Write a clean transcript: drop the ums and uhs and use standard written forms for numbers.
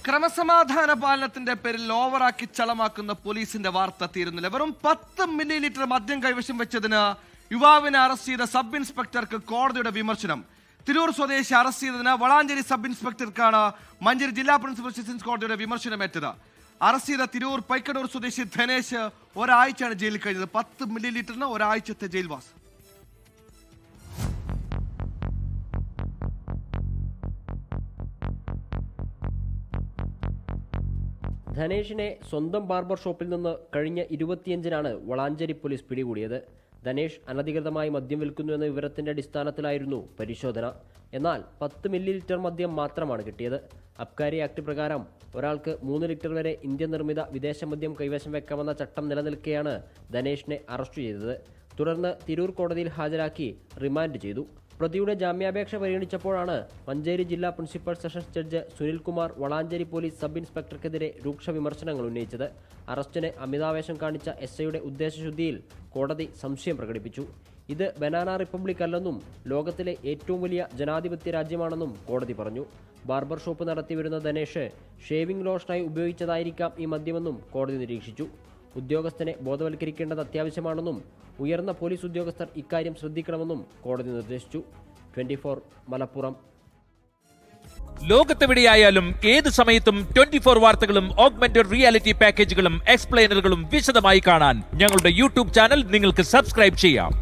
ക്രമസമാധാന പാലനത്തിന്റെ പേരിൽ ഓവറാക്കി ചളമാക്കുന്ന പോലീസിന്റെ വാർത്ത തീരുന്നില്ല. വെറും 10 മില്ലി മദ്യം കൈവശം വെച്ചതിന് യുവാവിനെ അറസ്റ്റ് ചെയ്ത സബ് ഇൻസ്പെക്ടർക്ക് കോടതിയുടെ വിമർശനം. തിരൂർ സ്വദേശി അറസ്റ്റ് ചെയ്തതിന് വളാഞ്ചേരി സബ് ഇൻസ്പെക്ടർക്കാണ് മഞ്ചേരി ജില്ലാ പ്രിൻസിപ്പൽ സെഷൻസ് കോടതിയുടെ വിമർശനമേറ്റത്. അറസ്റ്റ് ചെയ്ത തിരൂർ പൈക്കടൂർ സ്വദേശി ധനേഷ് ഒരാഴ്ചയാണ് ജയിലിൽ കഴിഞ്ഞത്. 10 മില്ലി ഒരാഴ്ചത്തെ ജയിൽവാസം. ധനേഷിനെ സ്വന്തം ബാർബർ ഷോപ്പിൽ നിന്ന് കഴിഞ്ഞ 25-നാണ് വളാഞ്ചേരി പോലീസ് പിടികൂടിയത്. ധനേഷ് അനധികൃതമായി മദ്യം വിൽക്കുന്നു എന്ന വിവരത്തിന്റെ അടിസ്ഥാനത്തിലായിരുന്നു പരിശോധന. എന്നാൽ 10 മില്ലി മദ്യം മാത്രമാണ് കിട്ടിയത്. അബ്കാരി ആക്ട് പ്രകാരം ഒരാൾക്ക് 3 ലിറ്റർ വരെ ഇന്ത്യൻ നിർമ്മിത വിദേശ മദ്യം കൈവശം വെക്കാമെന്ന ചട്ടം നിലനിൽക്കെയാണ് ധനേഷിനെ അറസ്റ്റ് ചെയ്തത്. തുടർന്ന് തിരൂർ കോടതിയിൽ ഹാജരാക്കി റിമാൻഡ് ചെയ്തു. പ്രതിയുടെ ജാമ്യാപേക്ഷ പരിഗണിച്ചപ്പോഴാണ് മഞ്ചേരി ജില്ലാ principal sessions judge Sunilkumar Valanchery police sub ഇൻസ്പെക്ടർക്കെതിരെ രൂക്ഷ വിമർശനങ്ങൾ ഉന്നയിച്ചത്. അറസ്റ്റിന് അമിതാവേശം കാണിച്ച എസ്ഐയുടെ ഉദ്ദേശശുദ്ധിയിൽ കോടതി സംശയം പ്രകടിപ്പിച്ചു. ഇത് ബനാന റിപ്പബ്ലിക് അല്ലെന്നും ലോകത്തിലെ ഏറ്റവും വലിയ ജനാധിപത്യ രാജ്യമാണെന്നും കോടതി പറഞ്ഞു. ബാർബർ ഷോപ്പ് നടത്തിവരുന്ന ധനേഷ് ഷേവിംഗ് ലോഷനായി ഉപയോഗിച്ചതായിരിക്കാം ഈ മദ്യമെന്നും കോടതി നിരീക്ഷിച്ചു. ഉദ്യോഗസ്ഥനെ ബോധവൽക്കരിക്കേണ്ടത് അത്യാവശ്യമാണെന്നും ഉയർന്ന പോലീസ് ഉദ്യോഗസ്ഥർ ഇക്കാര്യം ശ്രദ്ധിക്കണമെന്നും കോടതി നിർദ്ദേശിച്ചു. 24 മലപ്പുറം. ലോകത്തെവിടെയായാലും ഏത് സമയത്തും 24 വാർത്തകളും ഓഗ്മെന്റഡ് റിയാലിറ്റി പാക്കേജുകളും എക്സ്പ്ലെയിനറുകളും വിശദമായി കാണാൻ ഞങ്ങളുടെ യൂട്യൂബ് ചാനൽ നിങ്ങൾക്ക് സബ്സ്ക്രൈബ് ചെയ്യാം.